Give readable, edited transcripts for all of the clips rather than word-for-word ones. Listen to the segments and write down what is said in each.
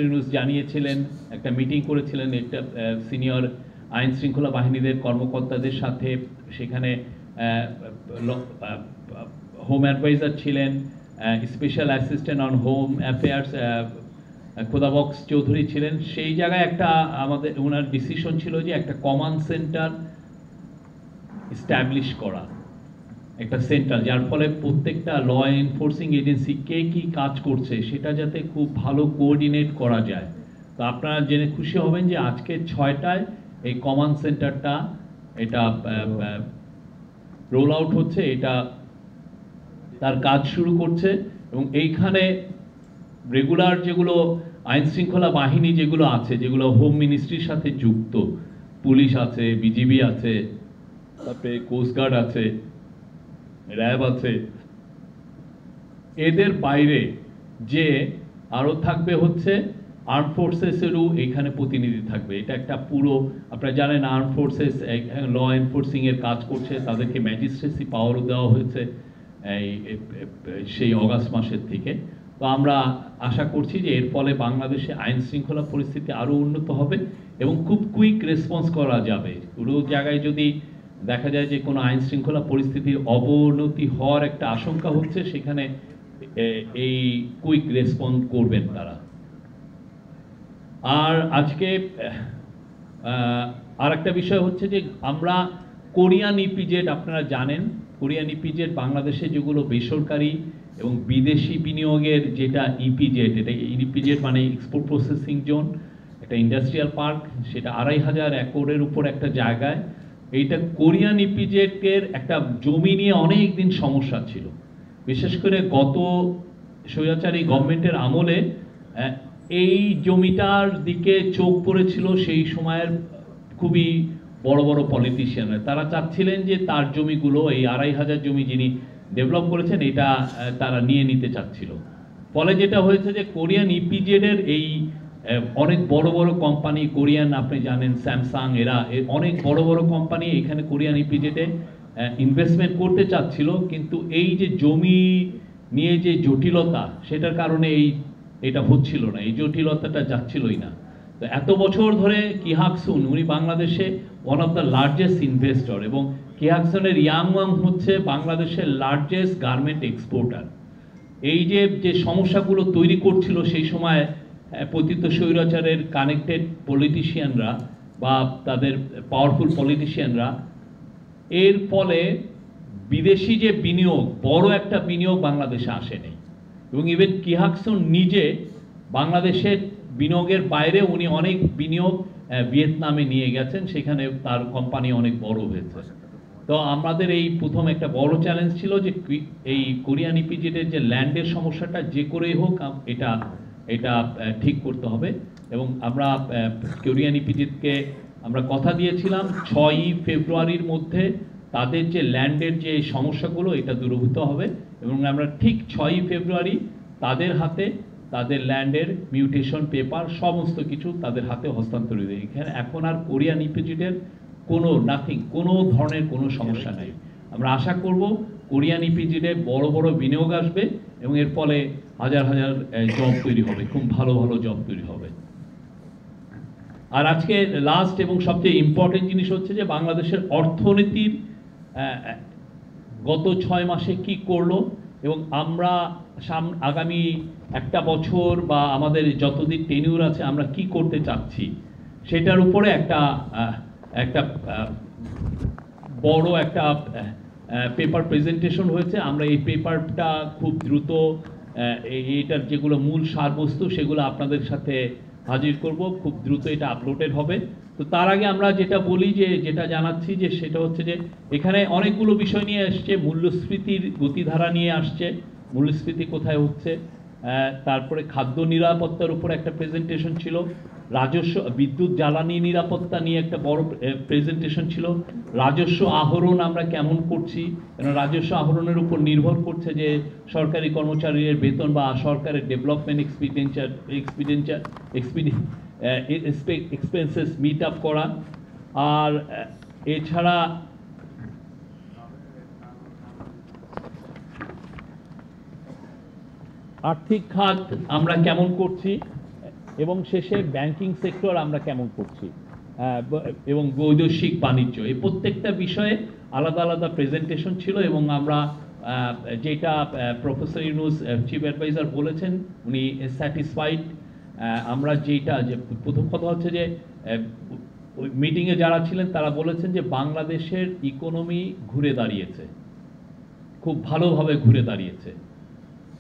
ইউনূস জানিয়েছিলেন, একটা মিটিং করেছিলেন একটা সিনিয়র আইন শৃঙ্খলা বাহিনীদের কর্মকর্তাদের সাথে। সেখানে হোম অ্যাডভাইজার ছিলেন, special assistant on home affairs Khodabux Chowdhury ছিলেন। সেই জায়গায় একটা আমাদের ওনার ডিসিশন ছিল যে একটা কমান্ড সেন্টার এস্টাবলিশ করা, একটা সেন্টার, যার ফলে প্রত্যেকটা ল এনফোর্সিং এজেন্সি কে কী কাজ করছে সেটা যাতে খুব ভালো কোঅর্ডিনেট করা যায়। তো আপনারা জেনে খুশি হবেন যে আজকে 6টায় এই কমান্ড সেন্টারটা এটা রোল আউট হচ্ছে, এটা তার কাজ শুরু করছে। এবং এইখানে রেগুলার যেগুলো আইন শৃঙ্খলা বাহিনী যেগুলো আছে, যেগুলো হোম মিনিস্ট্রির সাথে যুক্ত, পুলিশ আছে, বিজিবি আছে, তারপরে কোস্টগার্ড আছে, র্যাব আছে, এদের বাইরে যে আরও থাকবে হচ্ছে আর্ম ফোর্সেসেরও এখানে প্রতিনিধি থাকবে। এটা একটা পুরো, আপনারা জানেন আর্ম ফোর্সেস ল এনফোর্সিংয়ের কাজ করছে, তাদেরকে ম্যাজিস্ট্রেসি পাওয়ারও দেওয়া হয়েছে সেই অগাস্ট মাসের থেকে। তো আমরা আশা করছি যে এর ফলে বাংলাদেশে আইন শৃঙ্খলা পরিস্থিতি আরও উন্নত হবে এবং খুব কুইক রেসপন্স করা যাবে। পুরো জায়গায় যদি দেখা যায় যে কোনো আইন শৃঙ্খলা পরিস্থিতির অবনতি হওয়ার একটা আশঙ্কা হচ্ছে, সেখানে এই কুইক রেসপন্স করবেন তারা। আর আজকে আর একটা বিষয় হচ্ছে যে আমরা কোরিয়ান ইপিজেড, আপনারা জানেন কোরিয়ান ইপিজেড বাংলাদেশে যেগুলো বেসরকারি এবং বিদেশি বিনিয়োগের যেটা ইপিজেড, এটা ইপিজেড মানে এক্সপোর্ট প্রসেসিং জোন, একটা ইন্ডাস্ট্রিয়াল পার্ক, সেটা 2500 একরের উপর একটা জায়গায়। এইটা কোরিয়ান ইপিজেডের একটা জমি নিয়ে অনেক দিন সমস্যা ছিল, বিশেষ করে গত স্বৈরাচারী গভর্নমেন্টের আমলে এই জমিটার দিকে চোখ পড়েছিল সেই সময়ের খুবই বড় বড় পলিটিশিয়ানরা। তারা চাচ্ছিলেন যে তার জমিগুলো, এই 2500 জমি যিনি ডেভেলপ করেছেন, এটা তারা নিয়ে নিতে চাচ্ছিল। ফলে যেটা হয়েছে যে কোরিয়ান ইপিজেডের এই অনেক বড় বড় কোম্পানি, কোরিয়ান আপনি জানেন স্যামসাং, এরা অনেক বড় বড় কোম্পানি এখানে কোরিয়ান ইপিজেডে ইনভেস্টমেন্ট করতে চাচ্ছিল, কিন্তু এই যে জমি নিয়ে যে জটিলতা, সেটার কারণে এটা হচ্ছিল না, এই জটিলতাটা যাচ্ছিলই না। তো এত বছর ধরে কিহাকসুন, উনি বাংলাদেশে one of the largest investor, এবং কিহাকসুনের ইয়াংওয়াং হচ্ছে বাংলাদেশের লার্জেস্ট গার্মেন্ট এক্সপোর্টার। এই যে সমস্যাগুলো তৈরি করছিল সেই সময় পতিত স্বৈরাচারের কানেক্টেড পলিটিশিয়ানরা বা তাদের পাওয়ারফুল পলিটিশিয়ানরা, এর ফলে বিদেশি যে বিনিয়োগ, বড় একটা বিনিয়োগ বাংলাদেশে আসেনি। এবং ইভেন কিহাকসুন নিজে বাংলাদেশের বিনিয়োগের বাইরে উনি অনেক বিনিয়োগ ভিয়েতনামে নিয়ে গেছেন, সেখানে তার কোম্পানি অনেক বড় হয়েছে। তো আমাদের এই প্রথম একটা বড় চ্যালেঞ্জ ছিল যে এই কোরিয়ান ইপিজেডের যে ল্যান্ডের সমস্যাটা যে করেই হোক এটা ঠিক করতে হবে। এবং আমরা কোরিয়ান ইপিজেডকে আমরা কথা দিয়েছিলাম 6ই ফেব্রুয়ারির মধ্যে তাদের যে ল্যান্ডের যে সমস্যাগুলো এটা দূরীভূত হবে, এবং আমরা ঠিক 6ই ফেব্রুয়ারি তাদের হাতে তাদের ল্যান্ডের মিউটেশন পেপার সমস্ত কিছু তাদের হাতে হস্তান্তরিত। এখানে এখন আর কোরিয়ান ইপিজেডের কোনো ধরনের কোনো সমস্যা নাই। আমরা আশা করব কোরিয়ান ইপিজেডে বড় বড় বিনিয়োগ আসবে এবং এর ফলে হাজার হাজার জব তৈরি হবে, খুব ভালো ভালো জব তৈরি হবে। আর আজকে লাস্ট এবং সবচেয়ে ইম্পর্টেন্ট জিনিস হচ্ছে যে বাংলাদেশের অর্থনীতির গত 6 মাসে কি করলো এবং আমরা আগামী একটা বছর বা আমাদের যতদিন টেনিউর আছে আমরা কি করতে চাচ্ছি, সেটার উপরে একটা বড় একটা পেপার প্রেজেন্টেশন হয়েছে। আমরা এই পেপারটা খুব দ্রুত এটার যেগুলো মূল সারবস্তু সেগুলো আপনাদের সাথে হাজির করব, খুব দ্রুত এটা আপলোডেড হবে। তো তার আগে আমরা যেটা বলি যেটা জানাচ্ছি যে সেটা হচ্ছে যে এখানে অনেকগুলো বিষয় নিয়ে আসছে, মূল্যস্ফীতির গতিধারা নিয়ে আসছে, মূল্যস্ফীতি কোথায় হচ্ছে, তারপরে খাদ্য নিরাপত্তার উপর একটা প্রেজেন্টেশন ছিল, রাজস্ব বিদ্যুৎ জ্বালানি নিরাপত্তা নিয়ে একটা বড় প্রেজেন্টেশন ছিল, রাজস্ব আহরণ আমরা কেমন করছি, কারণ রাজস্ব আহরণের উপর নির্ভর করছে যে সরকারি কর্মচারীদের বেতন বা সরকারের ডেভেলপমেন্ট এক্সপেন্সেস মিট আপ করা। আর এছাড়া আর্থিক খাত আমরা কেমন করছি, এবং শেষে ব্যাংকিং সেক্টর আমরা কেমন করছি, এবং বৈদেশিক বাণিজ্য, এই প্রত্যেকটা বিষয়ে আলাদা আলাদা প্রেজেন্টেশন ছিল। এবং আমরা যেটা প্রফেসর ইউনুস চিফ অ্যাডভাইজার বলেছেন, উনি স্যাটিসফাইড। আমরা যেটা যে প্রথম কথা হচ্ছে যে ওই মিটিংয়ে যারা ছিলেন তারা বলেছেন যে বাংলাদেশের ইকোনমি ঘুরে দাঁড়িয়েছে, খুব ভালোভাবে ঘুরে দাঁড়িয়েছে।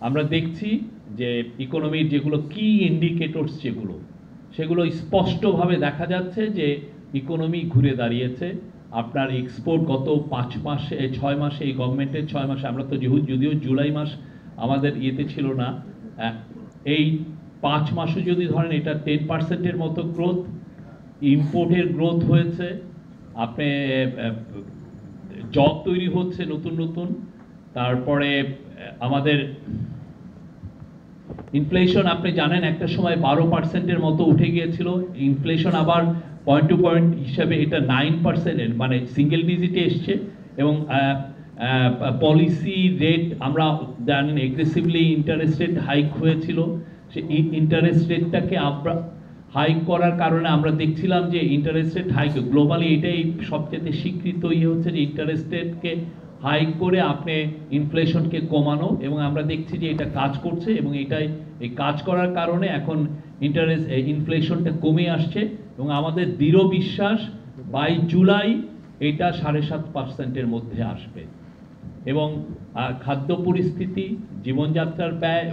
আমরা দেখছি যে ইকোনমির যেগুলো কি ইন্ডিকেটরস সেগুলো স্পষ্টভাবে দেখা যাচ্ছে যে ইকোনমি ঘুরে দাঁড়িয়েছে। আপনার এক্সপোর্ট গত 6 মাসে এই গভর্নমেন্টের 6 মাসে, আমরা তো যদিও জুলাই মাস আমাদের ইয়েতে ছিল না, এই 5 মাসে যদি ধরেন এটা 10%-এর মতো গ্রোথ, ইম্পোর্টের গ্রোথ হয়েছে, আপনি জব তৈরি হচ্ছে নতুন নতুন। তারপরে আমাদের ইনফ্লেশন আপনি জানেন একটা সময় 12%-এর মতো উঠে গিয়েছিল, ইনফ্লেশন আবার পয়েন্ট টু পয়েন্ট হিসাবে এটা 9%-এর মানে সিঙ্গেল ডিজিটে এসছে। এবং পলিসি রেট আমরা জানেন এগ্রেসিভলি ইন্টারেস্ট রেট হাইক হয়েছিল, সে ইন্টারেস্ট রেটটাকে আমরা হাইক করার কারণে আমরা দেখছিলাম যে ইন্টারেস্ট রেট হাইক গ্লোবালি এটাই সবচেয়ে স্বীকৃত হচ্ছে যে ইন্টারেস্ট রেটকে হাইক করে আপনি ইনফ্লেশনকে কমানো, এবং আমরা দেখছি যে এটা কাজ করছে। এবং এটাই এই কাজ করার কারণে এখন ইনফ্লেশনটা কমে আসছে। এবং আমাদের দৃঢ় বিশ্বাস বাই জুলাই এটা 7.5%-এর মধ্যে আসবে। এবং খাদ্য পরিস্থিতি, জীবনযাত্রার ব্যয়,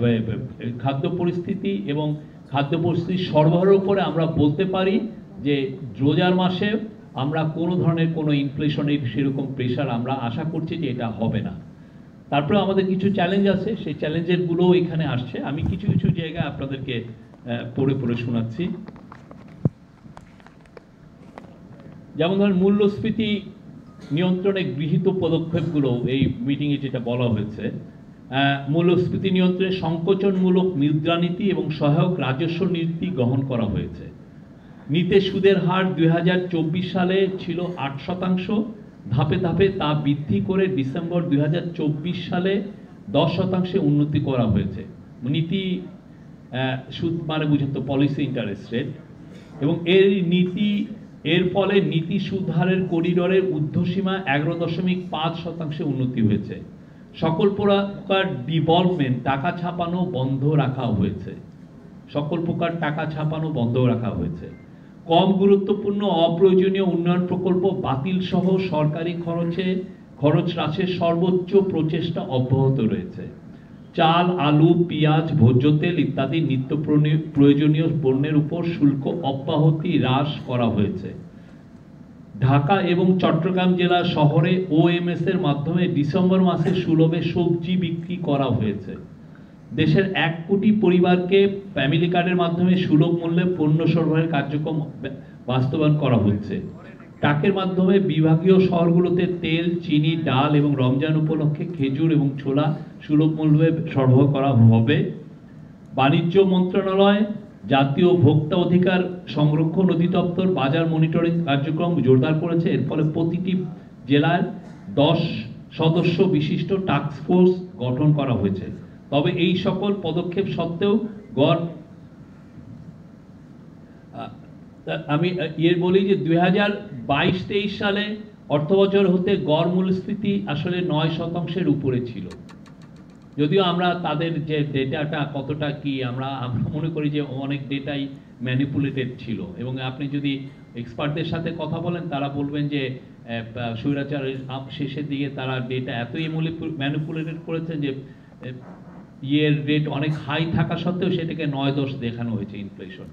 খাদ্য পরিস্থিতি এবং খাদ্য পরিস্থিতি সরবরাহের উপরে আমরা বলতে পারি যে রোজার মাসে আমরা কোনো ধরনের কোনো ইনফ্লেশনের সেরকম প্রেশার আমরা আশা করছি যে এটা হবে না। তারপরে আমাদের কিছু চ্যালেঞ্জ আছে, সেই চ্যালেঞ্জেরগুলোও এখানে আসছে। আমি কিছু কিছু জায়গায় আপনাদেরকে পড়ে পড়ে শোনাচ্ছি। যেমন ধরেন মূল্যস্ফীতি নিয়ন্ত্রণে গৃহীত পদক্ষেপগুলো এই মিটিংয়ে যেটা বলা হয়েছে, মূল্যস্ফীতি নিয়ন্ত্রণে সংকোচনমূলক মুদ্রানীতি এবং সহায়ক রাজস্ব নীতি গ্রহণ করা হয়েছে। নিতে সুদের হার 2024 সালে ছিল 8%, ধাপে ধাপে তা বৃদ্ধি করে ডিসেম্বর 2024 সালে 10% উন্নতি করা হয়েছে। নীতি সুদ মানে বুঝেন তো পলিসি ইন্টারেস্ট রেট। এবং এর ফলে নীতি সুদ হারের করিডোরের ঊর্ধ্বসীমা 11.5% উন্নতি হয়েছে। সকল প্রকার ডিভলভমেন্ট টাকা ছাপানো বন্ধ রাখা হয়েছে, সকল প্রকার টাকা ছাপানো বন্ধ রাখা হয়েছে। কম গুরুত্বপূর্ণ অপ্রয়োজনীয় উন্নয়ন প্রকল্প বাতিল সহ সরকারি খরচ হ্রাসের সর্বোচ্চ প্রচেষ্টা অব্যাহত রয়েছে। চাল, আলু, পেঁয়াজ, ভোজ্য তেল ইত্যাদি নিত্য প্রয়োজনীয় পণ্যের উপর শুল্ক অব্যাহতি হ্রাস করা হয়েছে। ঢাকা এবং চট্টগ্রাম জেলা শহরে ওএমএস এর মাধ্যমে ডিসেম্বর মাসে সুলভে সবজি বিক্রি করা হয়েছে। দেশের 1 কোটি পরিবারকে ফ্যামিলি কার্ডের মাধ্যমে সুলভ মূল্যে পণ্য সরবরাহের কার্যক্রম বাস্তবায়ন করা হচ্ছে। ট্রাকের মাধ্যমে বিভাগীয় শহরগুলোতে তেল, চিনি, ডাল এবং রমজান উপলক্ষে খেজুর এবং ছোলা সুলভ মূল্যে সরবরাহ করা হবে। বাণিজ্য মন্ত্রণালয়, জাতীয় ভোক্তা অধিকার সংরক্ষণ অধিদপ্তর বাজার মনিটরিং কার্যক্রম জোরদার করেছে। এর ফলে প্রতিটি জেলার 10 সদস্য বিশিষ্ট টাস্ক ফোর্স গঠন করা হয়েছে। তবে এই সকল পদক্ষেপ সত্ত্বেও আমি বলি যে 2022-23 সালে অর্থবছর হতে গড় মূল্যস্ফীতি আসলে 9%-এর উপরে ছিল। যদিও আমরা তাদের যে ডেটাটা কতটা কি আমরা মনে করি যে অনেক ডেটাই ম্যানিপুলেটেড ছিল। এবং আপনি যদি এক্সপার্টদের সাথে কথা বলেন তারা বলবেন যে স্বৈরাচারের শেষের দিকে তারা ডেটা এতই ম্যানিপুলেটেড করেছেন যে ইয়ের রেট অনেক হাই থাকা সত্ত্বেও সেটাকে 9-10 দেখানো হয়েছে ইনফ্লেশন।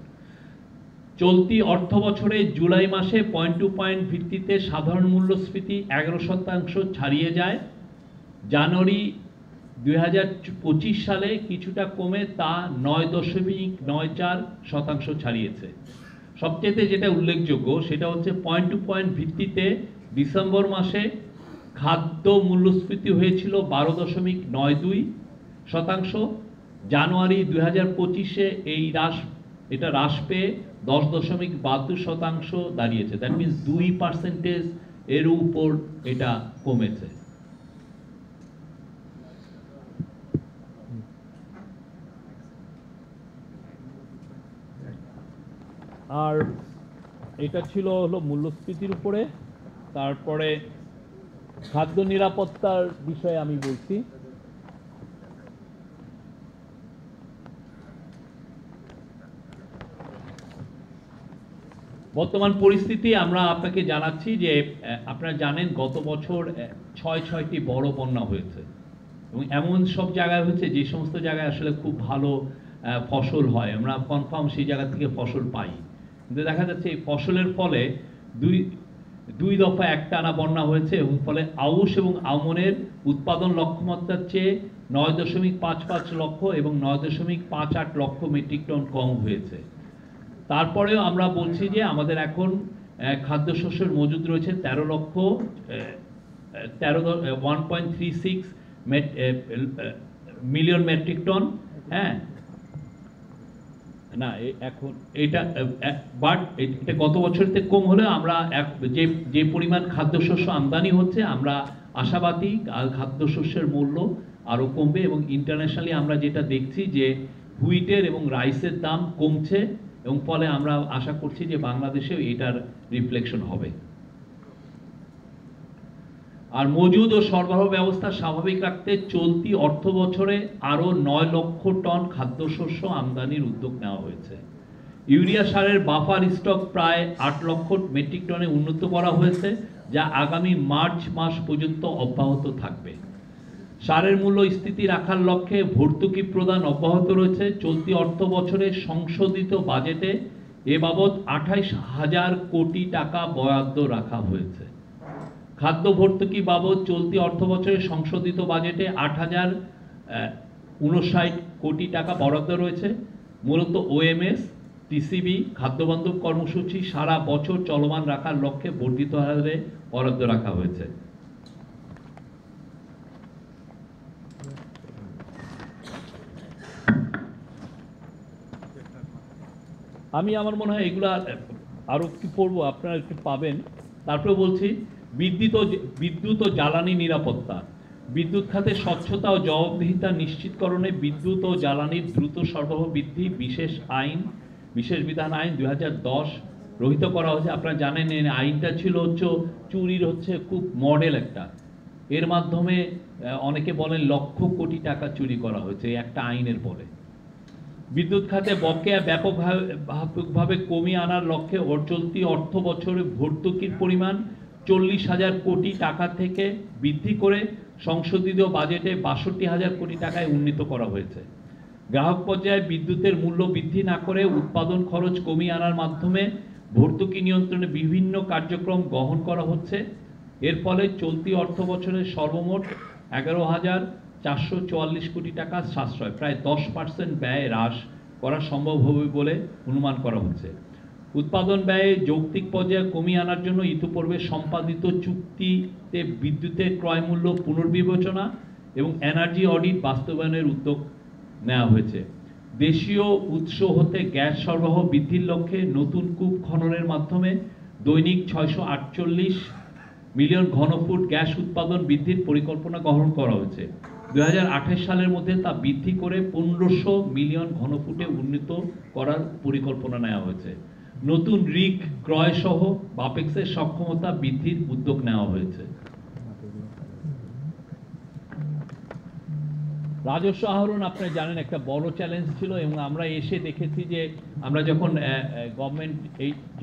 চলতি অর্থ বছরে জুলাই মাসে পয়েন্ট টু পয়েন্ট ভিত্তিতে সাধারণ মূল্যস্ফীতি 11% ছাড়িয়ে যায়। জানুয়ারি 2025 সালে কিছুটা কমে তা 9.94% ছাড়িয়েছে। সবচেয়ে যেটা উল্লেখযোগ্য সেটা হচ্ছে পয়েন্ট টু পয়েন্ট ভিত্তিতে ডিসেম্বর মাসে খাদ্য মূল্যস্ফীতি হয়েছিল 12.92%। জানুয়ারি 2025-এ এটা হ্রাস পেয়ে 10.72% দাঁড়িয়েছে। দ্যাট মিনস 2% এর উপর এটা কমেছে। আর এটা ছিল হলো মূল্যস্ফীতির উপরে। তারপরে খাদ্য নিরাপত্তার বিষয়ে আমি বলছি। বর্তমান পরিস্থিতি আমরা আপনাকে জানাচ্ছি যে আপনারা জানেন গত বছর ছয়টি বড় বন্যা হয়েছে এবং এমন সব জায়গায় হচ্ছে যে সমস্ত জায়গায় আসলে খুব ভালো ফসল হয়, আমরা কনফার্ম সেই জায়গা থেকে ফসল পাই। কিন্তু দেখা যাচ্ছে এই ফসলের ফলে দুই দফা একটানা বন্যা হয়েছে এবং ফলে আউশ এবং আমনের উৎপাদন লক্ষ্যমাত্রার চেয়ে 9.55 লক্ষ এবং 9.58 লক্ষ মেট্রিক টন কম হয়েছে। তারপরেও আমরা বলছি যে আমাদের এখন খাদ্যশস্যের মজুদ রয়েছে 1.36 মিলিয়ন মেট্রিক টন। হ্যাঁ, না এখন এটা বাট এটা গত বছরের থেকে কম হলেও আমরা যে পরিমাণ খাদ্যশস্য আমদানি হচ্ছে আমরা আশাবাদী খাদ্যশস্যের মূল্য আরও কমবে এবং ইন্টারন্যাশনালি আমরা যেটা দেখছি যে হুইটের এবং রাইসের দাম কমছে এবং ফলে আমরা আশা করছি যে বাংলাদেশেও এটার রিফ্লেকশন হবে। আর মজুদ ও সরবরাহ ব্যবস্থা স্বাভাবিক রাখতে চলতি অর্থ বছরে আরও 9 লক্ষ টন খাদ্যশস্য আমদানির উদ্যোগ নেওয়া হয়েছে। ইউরিয়া সারের বাফার স্টক প্রায় 8 লক্ষ মেট্রিক টনে উন্নত করা হয়েছে, যা আগামী মার্চ মাস পর্যন্ত অব্যাহত থাকবে। সারের মূল্য স্থিতি রাখার লক্ষ্যে ভর্তুকি প্রদান অব্যাহত রয়েছে। চলতি অর্থ বছরে সংশোধিত বাজেটে এ বাবদ 28,000 কোটি টাকা বরাদ্দ রাখা হয়েছে। খাদ্য ভর্তুকি বাবদ চলতি অর্থ বছরে সংশোধিত বাজেটে 8,059 কোটি টাকা বরাদ্দ রয়েছে। মূলত ওএমএস, টিসিবি, খাদ্যবান্ধব কর্মসূচি সারা বছর চলমান রাখার লক্ষ্যে বর্ধিত হারে বরাদ্দ রাখা হয়েছে। আমার মনে হয় এগুলো আরো কি পড়বো, আপনারা একটু পাবেন। তারপরে বলছি বিদ্যুৎ ও জ্বালানি নিরাপত্তা। বিদ্যুৎ খাতে স্বচ্ছতা ও জবাবদিহিতা নিশ্চিতকরণে বিদ্যুৎ ও জ্বালানির দ্রুত সরবরাহ বৃদ্ধি বিশেষ বিধান আইন 2010 রহিত করা হয়েছে। আপনারা জানেন এই আইনটা ছিল চুরির খুব মডেল একটা। এর মাধ্যমে অনেকে বলেন লক্ষ কোটি টাকা চুরি করা হয়েছে একটা আইনের বলে। বিদ্যুৎ খাতে বকেয়া ব্যাপকভাবে কমিয়ে আনার লক্ষ্যে চলতি অর্থ বছরে ভর্তুকির পরিমাণ 40,000 কোটি টাকা থেকে বৃদ্ধি করে সংশোধিত বাজেটে 62,000 কোটি টাকায় উন্নীত করা হয়েছে। গ্রাহক পর্যায়ে বিদ্যুতের মূল্য বৃদ্ধি না করে উৎপাদন খরচ কমিয়ে আনার মাধ্যমে ভর্তুকি নিয়ন্ত্রণে বিভিন্ন কার্যক্রম গ্রহণ করা হচ্ছে। এর ফলে চলতি অর্থ বছরে সর্বমোট 11,444 কোটি টাকা সাশ্রয়, প্রায় 10% ব্যয় হ্রাস করা সম্ভব হবে বলে অনুমান করা হচ্ছে। উৎপাদন ব্যয়ে যৌক্তিক পর্যায়ে কমিয়ে আনার জন্য ইতিপূর্বে সম্পাদিত চুক্তিতে বিদ্যুতের ক্রয় মূল্য পুনর্বিবেচনা এবং এনার্জি অডিট বাস্তবায়নের উদ্যোগ নেওয়া হয়েছে। দেশীয় উৎস হতে গ্যাস সরবরাহ বৃদ্ধির লক্ষ্যে নতুন কূপ খননের মাধ্যমে দৈনিক 648 মিলিয়ন ঘনফুট গ্যাস উৎপাদন বৃদ্ধির পরিকল্পনা গ্রহণ করা হয়েছে। 2028 সালের মধ্যে তা বৃদ্ধি করে 1500 মিলিয়ন ঘনফুটে উন্নীত করার পরিকল্পনা নেওয়া হয়েছে। নতুন রিগ ক্রয় সহ বাপেক্সের সক্ষমতা বৃদ্ধির উদ্যোগ নেওয়া হয়েছে। রাজস্ব আহরণ আপনারা জানেন একটা বড় চ্যালেঞ্জ ছিল এবং আমরা এসে দেখেছি যে আমরা যখন গভর্নমেন্ট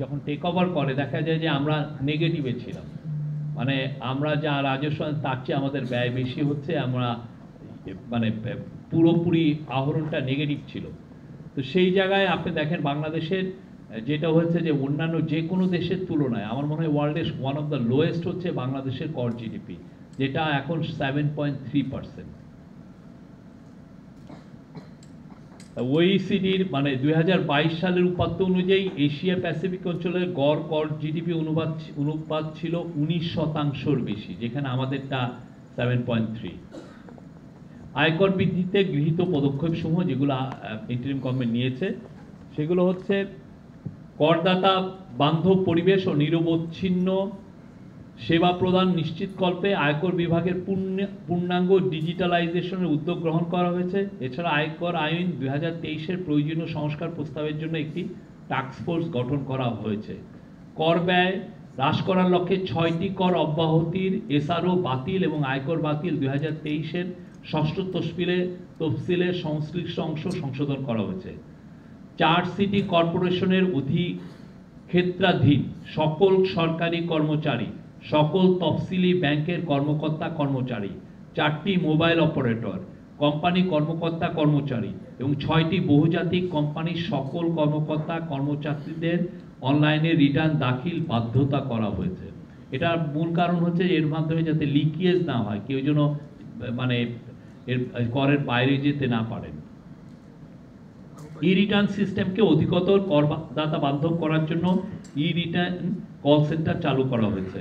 যখন টেক ওভার করে দেখা যায় যে আমরা নেগেটিভে ছিলাম, মানে আমরা যা রাজস্ব তার চেয়ে আমাদের ব্যয় বেশি হচ্ছে, আমরা মানে পুরোপুরি আহরণটা নেগেটিভ ছিল। তো সেই জায়গায় আপনি দেখেন বাংলাদেশের যেটা হচ্ছে যে অন্যান্য যে কোনো দেশের তুলনায় আমার মনে হয় ওয়ার্ল্ডের ওয়ান অফ দ্য লোয়েস্ট হচ্ছে বাংলাদেশের কর জিডিপি, যেটা এখন 7.3%। ওইসিডির মানে 2022 সালের উপাত্ত অনুযায়ী এশিয়া প্যাসিফিক অঞ্চলের গড় কর জিডিপি অনুপাত ছিল 19% বেশি, যেখানে আমাদেরটা 7.3। আয়কর বৃদ্ধিতে গৃহীত পদক্ষেপসমূহ যেগুলো ইন্টারিম গভর্নমেন্ট নিয়েছে সেগুলো হচ্ছে করদাতা বান্ধব পরিবেশ ও নিরবচ্ছিন্ন সেবা প্রদান নিশ্চিতকল্পে আয়কর বিভাগের পূর্ণাঙ্গ ডিজিটালাইজেশনের উদ্যোগ গ্রহণ করা হয়েছে। এছাড়া আয়কর আইন 2023-এর প্রয়োজনীয় সংস্কার প্রস্তাবের জন্য একটি টাস্কফোর্স গঠন করা হয়েছে। কর ব্যয় হ্রাস করার লক্ষ্যে 6টি কর অব্যাহতির এসআরও বাতিল এবং আয়কর বাতিল 2023-এর ষষ্ঠ তফসিলের সংশ্লিষ্ট অংশ সংশোধন করা হয়েছে। 4 সিটি কর্পোরেশনের অধিক্ষেত্রাধীন সকল সরকারি কর্মচারী, সকল তফসিলি ব্যাংকের কর্মকর্তা কর্মচারী, 4টি মোবাইল অপারেটর, কোম্পানি কর্মকর্তা কর্মচারী এবং 6টি বহুজাতিক কোম্পানির সকল কর্মকর্তা কর্মচারীদের অনলাইনে রিটার্ন দাখিল বাধ্যতা করা হয়েছে। এটার মূল কারণ হচ্ছে এর মাধ্যমে যাতে লিকেজ না হয়, কেউ যেন মানে এর করের বাইরে যেতে না পারেন। ই রিটার্ন সিস্টেমকে অধিকতর করদাতা বান্ধব করার জন্য ই রিটার্ন কল সেন্টার চালু করা হয়েছে।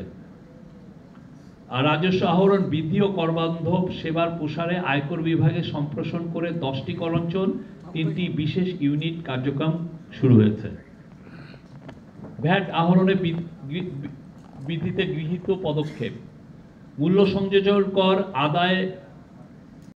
আর রাজস্ব আহরণ বৃদ্ধি ও করবান্ধব সেবার প্রসারে আয়কর বিভাগে সম্প্রসারণ করে 10টি কর অঞ্চল, 3টি বিশেষ ইউনিট কার্যক্রম শুরু হয়েছে। ভ্যাট আহরণে বৃদ্ধিতে গৃহীত পদক্ষেপ, মূল্য সংযোজন কর আদায়